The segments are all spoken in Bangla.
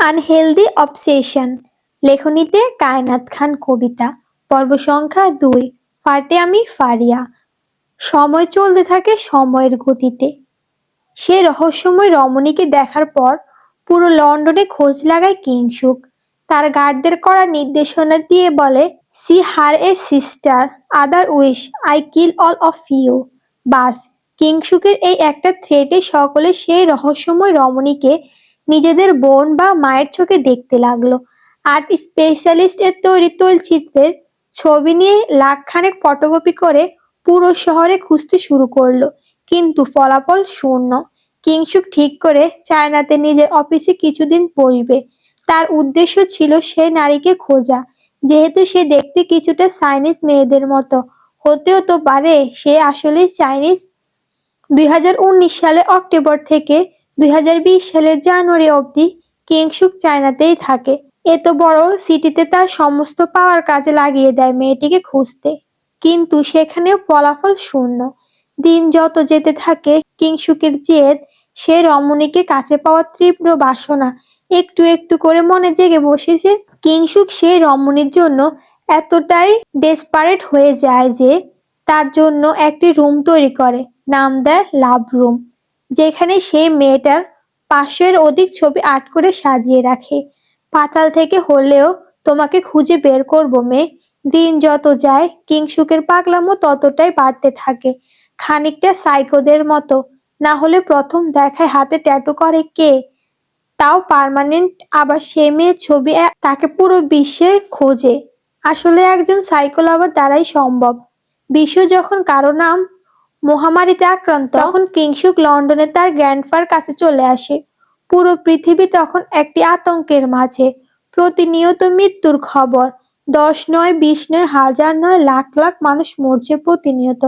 Unhealthy obsession. লেখনীতে কায়নাত খান কবিতা। পর্ব সংখ্যা 2। ফাটে আমি ফারিয়া। সময় চলতে থাকে সময়ের গতিতে। সে রহস্যময় রমণীকে দেখার পর পুরো লন্ডনে খোঁজ লাগায় কিংসুক। তার গার্ডদের করা নির্দেশনা দিয়ে বলে, see her a sister, otherwise I kill all of you. বাস, কিংসুকের এই একটা থ্রেটে সকলে সেই রহস্যময় রমণীকে নিজেদের বোন বা মায়ের চোখে দেখতে লাগলো। আর্ট স্পেশালিস্ট এর তৈরি তৈলচিত্রের ছবি নিয়ে লাখখানেক ফটোকপি করে পুরো শহরে খুঁজতে শুরু করলো, কিন্তু ফলাফল শূন্য। কিংসুক ঠিক করে চায়নাতে নিজের অফিসে কিছুদিন বসবে। তার উদ্দেশ্য ছিল সেই নারীকে খোঁজা। যেহেতু সে দেখতে কিছুটা চাইনিজ মেয়েদের মতো, হতেও তো পারে সে আসলেই চাইনিজ। 2019 সালের অক্টোবর থেকে 2020 সালের জানুয়ারি অবধি কিংসুক চায়নাতেই থাকে। এত বড় সিটিতে তার সমস্ত পাওয়ার কাজে লাগিয়ে দেয় মেয়েটিকে খুঁজতে, কিন্তু সেখানেও ফলাফল শূন্য। দিন যত যেতে থাকে কিংসুকের জেদ, সে রমণীকে কাছে পাওয়ার তীব্র বাসনা একটু একটু করে মনে জেগে বসেছে। কিংসুক সেই রমণীর জন্য এতটাই ডেসপারেট হয়ে যায় যে তার জন্য একটি রুম তৈরি করে, নাম দেয় লাভ রুম, যেখানে সেই মেয়েটার 500-এর অধিক ছবি আর্ট করে সাজিয়ে রাখে। পাতাল থেকে হলেও তোমাকে খুঁজে বের করবো মেয়ে। দিন যত যায় কিংসুকের পাগলামো ততটাই বাড়তে থাকে, খানিকটা সাইকোদের মতো। না হলে প্রথম দেখায় হাতে ট্যাটু করে কে, তাও পার্মানেন্ট। আবার সে মেয়ের ছবি তাকে পুরো বিশ্বে খোঁজে। আসলে একজন সাইকো লাভার দ্বারাই সম্ভব। বিশ্ব যখন কারো নাম মহামারীতে আক্রান্ত, তখন কিংসুক লন্ডনে তার গ্র্যান্ডফার কাছে চলে আসে। পুরো পৃথিবী তখন একটি আতঙ্কের মাঝে। প্রতিনিয়ত মৃত্যুর খবর। 10 নয়, 20 নয়, হাজার নয়, লাখ লাখ মানুষ মরছে প্রতিনিয়ত।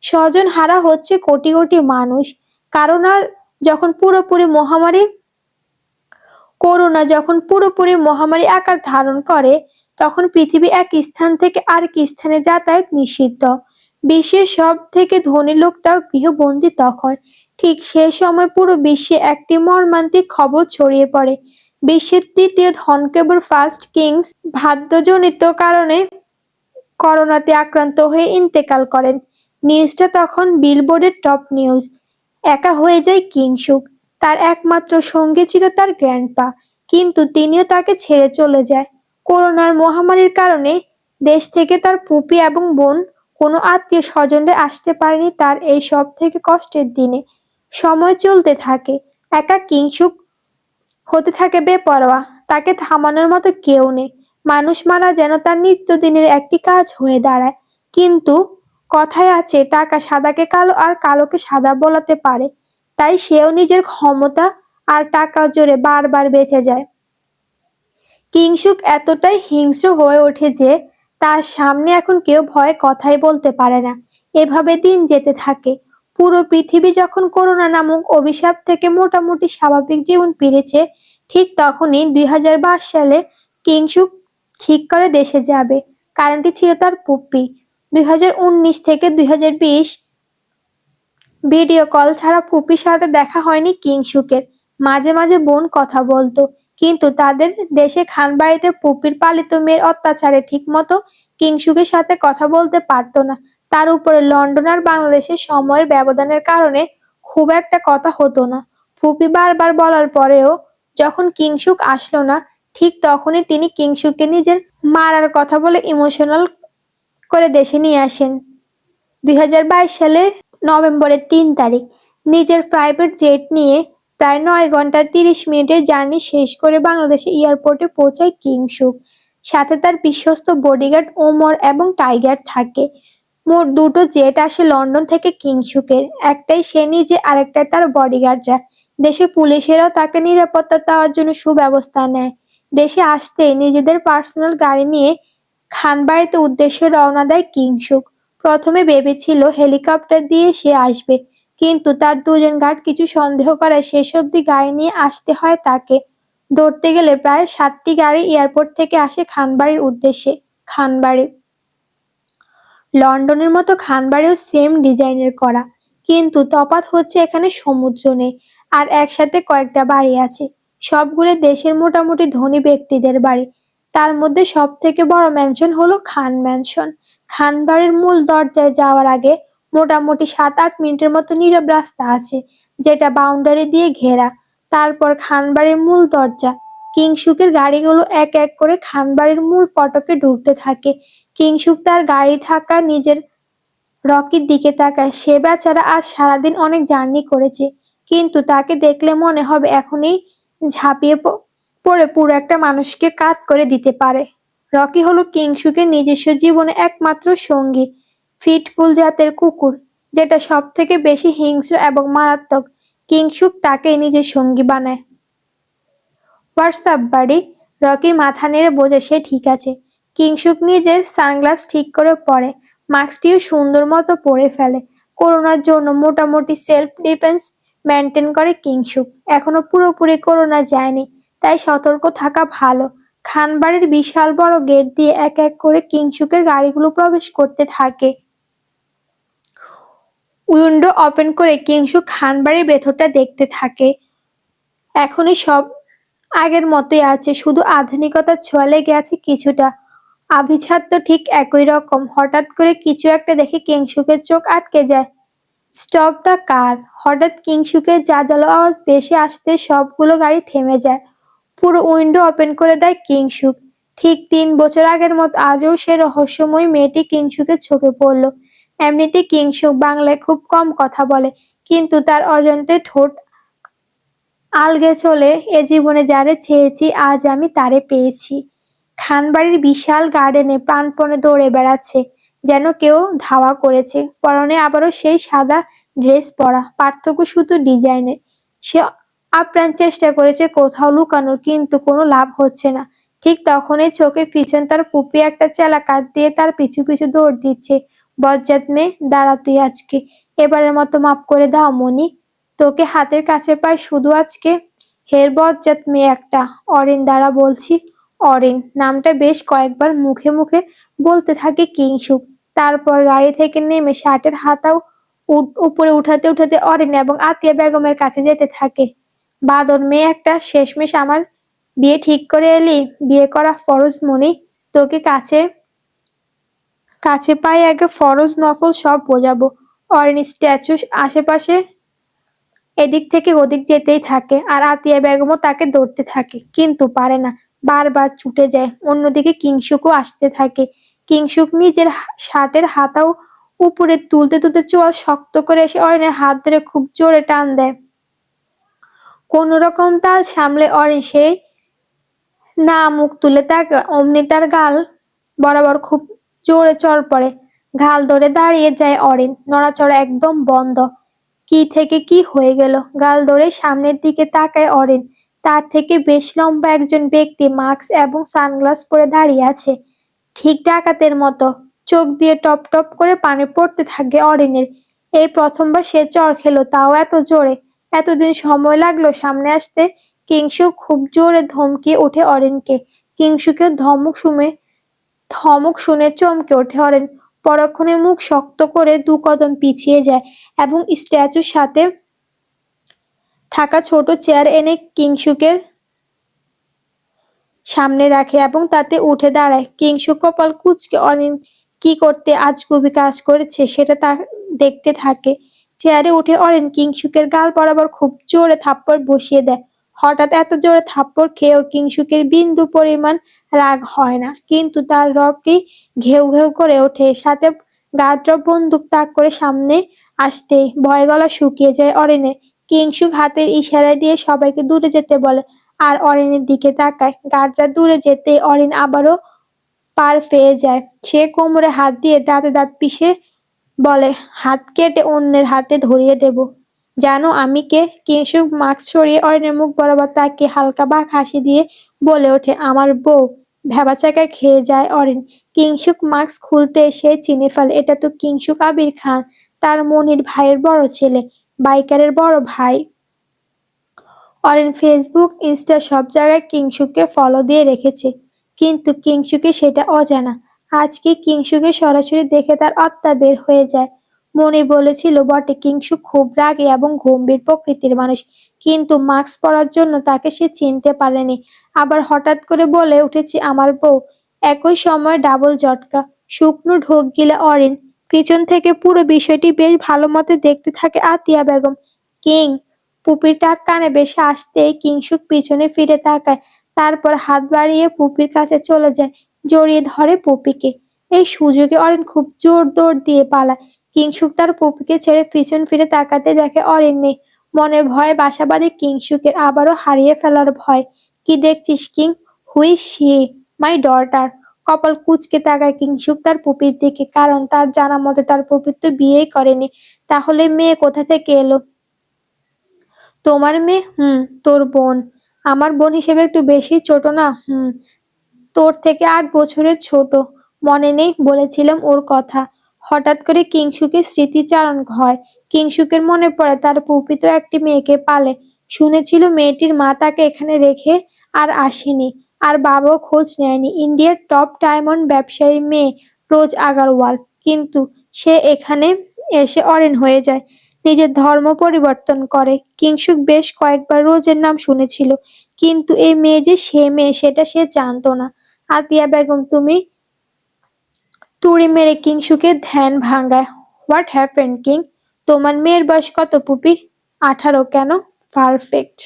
স্বজন হারা হচ্ছে কোটি কোটি মানুষ। করোনা যখন পুরোপুরি মহামারী আকার ধারণ করে, তখন পৃথিবী এক স্থান থেকে আরেক স্থানে যাতায়াত নিষিদ্ধ। বিশ্বের সব থেকে ধনী লোকটাও গৃহবন্দী তখন। ঠিক সে সময় পুরো বিশ্বে একটি মর্মান্তিক খবর ছড়িয়ে পড়ে। বিশ্বের তৃতীয় ধনকুবের ফার্স্ট কিংস বার্ধক্যজনিত কারণে করোনাতে আক্রান্ত হয়ে ইন্তেকাল করেন। নিউজটা তখন বিলবোর্ডের টপ নিউজ। একা হয়ে যায় কিংসুক। তার একমাত্র সঙ্গী ছিল তার গ্র্যান্ডপা, কিন্তু তিনিও তাকে ছেড়ে চলে যায়। করোনার মহামারীর কারণে দেশ থেকে তার ফুপি এবং বোন, কোনো আত্মীয় স্বজনরা আসতে পারেনি তার এই সব থেকে কষ্টের দিনে। সময় চলতে থাকে, একা কিংসুক হতে থাকে বেপরোয়া। তাকে থামানোর মতো কেউ নেই। মানুষ মারা যেন তার নিত্যদিনের একটি কাজ হয়ে দাঁড়ায়। কিন্তু কথায় আছে, টাকা সাদাকে কালো আর কালোকে সাদা বলাতে পারে। তাই সেও নিজের ক্ষমতা আর টাকার জোরে বারবার বেঁচে যায়। কিংসুক এতটাই হিংস্র হয়ে ওঠে যে তার সামনে এখন কেউ ভয়ে কথাই বলতে পারে না। এভাবে দিন যেতে থাকে। পুরো পৃথিবী যখন করোনা নামক অভিশাপ থেকে মোটামুটি স্বাভাবিক জীবন ফিরেছে, ঠিক তখনই 2022 সালে কিংসুক ঠিক করে দেশে যাবে। কারণটি ছিল তার পুপ্পি। 2019 থেকে 2020 ভিডিও কল ছাড়া পুপির সাথে দেখা হয়নি কিংসুকের। মাঝে মাঝে বোন কথা বলতো, কিন্তু তাদের দেশে খানবাড়িতে পুপির পালিত মেয়ের অত্যাচারে ঠিকমতো কিংসুকের সাথে কথা বলতে পারতো না। তার উপরে লন্ডন আর বাংলাদেশের সময়ের ব্যবধানের কারণে খুব একটা কথা হতো না। পুপি বারবার বলার পরেও যখন কিংসুক আসলো না, ঠিক তখনই তিনি কিংসুককে নিজের মারার কথা বলে ইমোশনাল করে দেশে নিয়ে আসেন। 2022 সালে নভেম্বরের 3 তারিখ নিজের প্রাইভেট জেট নিয়ে প্রায় 9 ঘন্টা 30 মিনিটের জার্নি শেষ করে বাংলাদেশে এয়ারপোর্টে পৌঁছায় কিংসুক। সাথে তার বিশ্বস্ত বডিগার্ড ওমর এবং টাইগার থাকে। মোট 2টো জেট আসে লন্ডন থেকে কিংসুকের, একটাই সে নিজে, আরেকটাই তার বডিগার্ডরা। দেশে পুলিশেরাও তাকে নিরাপত্তা দেওয়ার জন্য সুব্যবস্থা নেয়। দেশে আসতেই নিজেদের পার্সোনাল গাড়ি নিয়ে খানবাড়িতে উদ্দেশ্যে রওনা দেয় কিংসুক। প্রথমে ভেবেছিল হেলিকপ্টার দিয়ে সে আসবে, কিন্তু তার 2জন গার্ড কিছু সন্দেহ করায় শেষ অবধি গাড়ি নিয়ে আসতে হয় তাকে। ধরতে গেলে প্রায় 7টি গাড়ি এয়ারপোর্ট থেকে আসে খানবাড়ির উদ্দেশ্যে। খানবাড়ি লন্ডনের মতো খানবাড়িও সেম ডিজাইনের করা, কিন্তু তফাৎ হচ্ছে এখানে সমুদ্র নেই আর একসাথে কয়েকটা বাড়ি আছে। সবগুলো দেশের মোটামুটি ধনী ব্যক্তিদের বাড়ি। তার মধ্যে সব থেকে বড় ম্যানশন হলো খান ম্যানশন। খান বাড়ির মূল দরজায় যাওয়ার আগে মোটামুটি 7-8 মিনিটের মতো নীরব রাস্তা আছে, যেটা বাউন্ডারি দিয়ে ঘেরা। তারপর খান বাড়ির মূল দরজা। কিংসুকের গাড়িগুলো এক এক করে খান বাড়ির মূল ফটকে ঢুকতে থাকে। কিংসুক তার গাড়ি থাকা নিজের রকির দিকে তাকায়। সে বেচারা আজ সারাদিন অনেক জার্নি করেছে, কিন্তু তাকে দেখলে মনে হবে এখনই ঝাঁপিয়ে পড়ে পুরো একটা মানুষকে কাত করে দিতে পারে। রকি হলো কিংসুকের নিজস্ব জীবনে একমাত্র সঙ্গী, ফিটফুল জাতের কুকুর, যেটা সব থেকে বেশি হিংস্র এবং মারাত্মক। কিংসুক তাকেই নিজের সঙ্গী বানায়। হোয়াটসঅ্যাপ বাড়ি। রকির মাথা নেড়ে বোঝে সে ঠিক আছে। কিংসুক নিজের সানগ্লাস ঠিক করে পরে, মাস্কটিও সুন্দর মতো পরে ফেলে। করোনার জন্য মোটামুটি সেলফ ডিফেন্স মেনটেন করে কিংসুক। এখনো পুরোপুরি করোনা যায়নি, তাই সতর্ক থাকা ভালো। খানবাড়ির বিশাল বড় গেট দিয়ে এক এক করে কিংসুকের গাড়িগুলো প্রবেশ করতে থাকে। উইন্ডো ওপেন করে কিংসুক খানবাড়ির ভেতরটা দেখতে থাকে। এখনই সব আগের মতোই আছে, শুধু আধুনিকতার ছোঁয়া লেগে আছে কিছুটা। আভিজাত তো ঠিক একই রকম। হঠাৎ করে কিছু একটা দেখে কিংসুকের চোখ আটকে যায়। Stop the car. হঠাৎ কিংসুকের জাজালো আওয়াজ ভেসে আসতে সবগুলো গাড়ি থেমে যায়। পুরো উইন্ডো ওপেন করে দেয় কিংসুক। ঠিক 3 বছর আগের মতো আজও সে রহস্যময় মেয়েটি কিংসুকের চোখে পড়ল। এমনিতে কিংসুক বাংলায় খুব কম কথা বলে, কিন্তু তার অজান্তে ঠোঁট আলগে চলে। এ জীবনে যারে চেয়েছি আজ আমি তারে পেয়েছি। খানবাড়ির বিশাল গার্ডেনে প্রাণপণে দৌড়ে বেড়াচ্ছে, যেন কেউ ধাওয়া করেছে। পরনে আবারও সেই সাদা ড্রেস পরা, পার্থক্য শুধু ডিজাইনে। সে আপ্রাণ চেষ্টা করেছে কোথাও লুকানোর, কিন্তু কোনো লাভ হচ্ছে না। ঠিক তখনই চোখে পিছন তার পুপি একটা চেলা কাঠ দিয়ে তার পিছু পিছু দৌড় দিচ্ছে। বজ্জাত মেয়ে, দাঁড়া তুই আজকে। এবারের মতো মাফ করে দাও মনি। তোকে হাতের কাছে পাই শুধু আজকে। হের বজ্জাত মেয়ে একটা। অরিন, দাঁড়া বলছি। অরিন নামটা বেশ কয়েকবার মুখে মুখে বলতে থাকে কিংসুক। তারপর গাড়ি থেকে নেমে শার্টের হাতাও উপরে উঠাতে উঠাতে অরিন এবং আতিয়া বেগমের কাছে যেতে থাকে। বাদর মেয়ে একটা, শেষমেশ আমার বিয়ে ঠিক করে এলি। বিয়ে করা ফরজ মনি। তোকে কাছে কাছে পাই আগে ফরজ নফল সব বোঝাবো। অরিন স্ট্যাচু আশেপাশে এদিক থেকে ওদিক যেতেই থাকে, আর আতিয়া বেগমও তাকে ধরতে থাকে, কিন্তু পারে না। বারবার ছুটে যায়। অন্যদিকে কিংসুকও আসতে থাকে। কিংসুক নিজের শার্টের হাতাও উপরে তুলতে তুলতে চোয়াল শক্ত করে এসে অরিনের হাত ধরে খুব জোরে টান দেয়। কোন রকম তাল সামলে অরিন সেই না মুখ তুলে তাকে, অমনি তার গাল বরাবর খুব জোরে চড় পড়ে। ঘাল ধরে দাঁড়িয়ে যায় অরিন, নড়াচড়া একদম বন্ধ। কি থেকে কি হয়ে গেল। গাল ধরে সামনের দিকে তাকায় অরিন। তার থেকে বেশ লম্বা একজন ব্যক্তি মাস্ক এবং সানগ্লাস পরে দাঁড়িয়ে আছে, ঠিক ডাকাতের মতো। চোখ দিয়ে টপ টপ করে পানি পড়তে থাকে অরিনের। এই প্রথমবার সে চড় খেলো, তাও এত জোরে। এতদিন সময় লাগলো সামনে আসতে। কিংসুক খুব জোরে ধমকিয়ে ওঠে অরিনকে। কিংসুকের ধমক শুনে চমকে ওঠে অরিন। পরক্ষণে মুখ শক্ত করে 2 কদম পিছিয়ে যায় এবং স্ট্যাচুর সাথে থাকা ছোট চেয়ার এনে কিংসুকের সামনে রাখে এবং তাতে উঠে দাঁড়ায়। কিংসুক কপাল কুঁচকে অরিন কি করতে আজগুবি কাজ করেছে সেটা তা দেখতে থাকে। চেয়ারে উঠে অরিন কিংসুকের গাল বরাবর খুব জোরে থাপ্পড় বসিয়ে দেয়। হঠাৎ এত জোরে থাপ্পড় খেয়েও কিংসুকের বিন্দু পরিমাণ রাগ হয় না, কিন্তু তার রগই ঘেউ ঘেউ করে ওঠে। সাথে গার্ডরা বন্দুক তাক করে সামনে আসতেই ভয় গলা শুকিয়ে যায় অরিনের। কিংসুক হাতের ইশারা দিয়ে সবাইকে দূরে যেতে বলে, আর অরিনের দিকে তাকায়। গার্ডরা দূরে যেতেই অরিন আবারও পার পেয়ে যায়। সে কোমরে হাত দিয়ে দাঁতে দাঁত পিষে বলে, হাত কেটে অন্যের হাতে ধরিয়ে দেব। জানো আমি কে? কিংসুক মাস্ক সরিয়ে অরিনের মুখ বরাবর তাকিয়ে হালকা বাঁক হাসি দিয়ে বলে ওঠে, আমার বউ। ভ্যাবাচাকায় খেয়ে যায় অরিন। কিংসুক মাস্ক খুলতে সে চিনে ফেলে, এটা তো কিংসুক আবির খান, তার মনির ভাইয়ের বড় ছেলে, বাইকারের বড় ভাই। অরিন ফেসবুক, ইনস্টা সব জায়গায় কিংসুককে ফলো দিয়ে রেখেছে, কিন্তু কিংসুকে সেটা অজানা। আজকে কিংসুকে সরাসরি দেখে তার আত্মা বের হয়ে যায়। মনে বলেছিল বটে কিংশুক খুব রাগী এবং গম্ভীর প্রকৃতির মানুষ, কিন্তু মাস্ক পরার জন্য তাকে সে চিনতে পারেনি। আবার হঠাৎ করে বলে উঠেছে আমার বউ। একই সময় ডাবল ঝটকা। শুকনো ঢোক গিলে অরিন। পিছন থেকে পুরো বিষয়টি বেশ ভালো মতো দেখতে থাকে আতিয়া বেগম। কিং! পুপির টাক কানে বেশি আসতেই কিংশুক পিছনে ফিরে তাকায়, তারপর হাত বাড়িয়ে পুপির কাছে চলে যায়, জড়িয়ে ধরে পুপিকে। এই সুযোগে অরিন খুব জোর দৌড় দিয়ে পালায়। কিংশুক তার পুপিকে ছেড়ে পিছন ফিরে তাকাতে দেখে অরিন নেই। মনে ভয়ে বাসা বাঁধে কিংশুকের, আবারও হারিয়ে ফেলার ভয়। কি দেখছিস কিং? হুই সি মাই ডটার। কপাল কুঁচকে তাকায় কিংশুক তার পুপির দিকে, কারণ তার জানা মতে তার পুপির তো বিয়েই করেনি। তাহলে মেয়ে কোথা থেকে এলো? তোমার মেয়ে? তোর বোন। আমার বোন হিসেবে একটু বেশি ছোট না? তোর থেকে 8 বছরের ছোট। মনে নেই বলেছিলাম ওর কথা। হঠাৎ করে কিংশুকের স্মৃতিচারণ হয়। কিংশুকের মনে পড়ে তার ফুপি তো একটি মেয়েকে পালে। শুনেছিল মেয়েটির মা তাকে এখানে রেখে আর আসেনি, আর বাবাও খোঁজ নেয়নি। ইন্ডিয়ার টপ ডায়মন্ড ব্যবসায়ীর মেয়ে রোজ আগারওয়াল, কিন্তু সে এখানে এসে অরেন হয়ে যায়, নিজের ধর্ম পরিবর্তন করে। কিংশুক বেশ কয়েকবার রোজের নাম শুনেছিল, কিন্তু এই মেয়ে যে সে মেয়ে সেটা সে জানতো না। আতিয়া বেগম তুমি তুড়ি মেরে কিংশুকের ধ্যান ভাঙায়। What happened king? তোমার মেয়ের বয়স কত পুপি? 18। কেন? পারফেক্ট।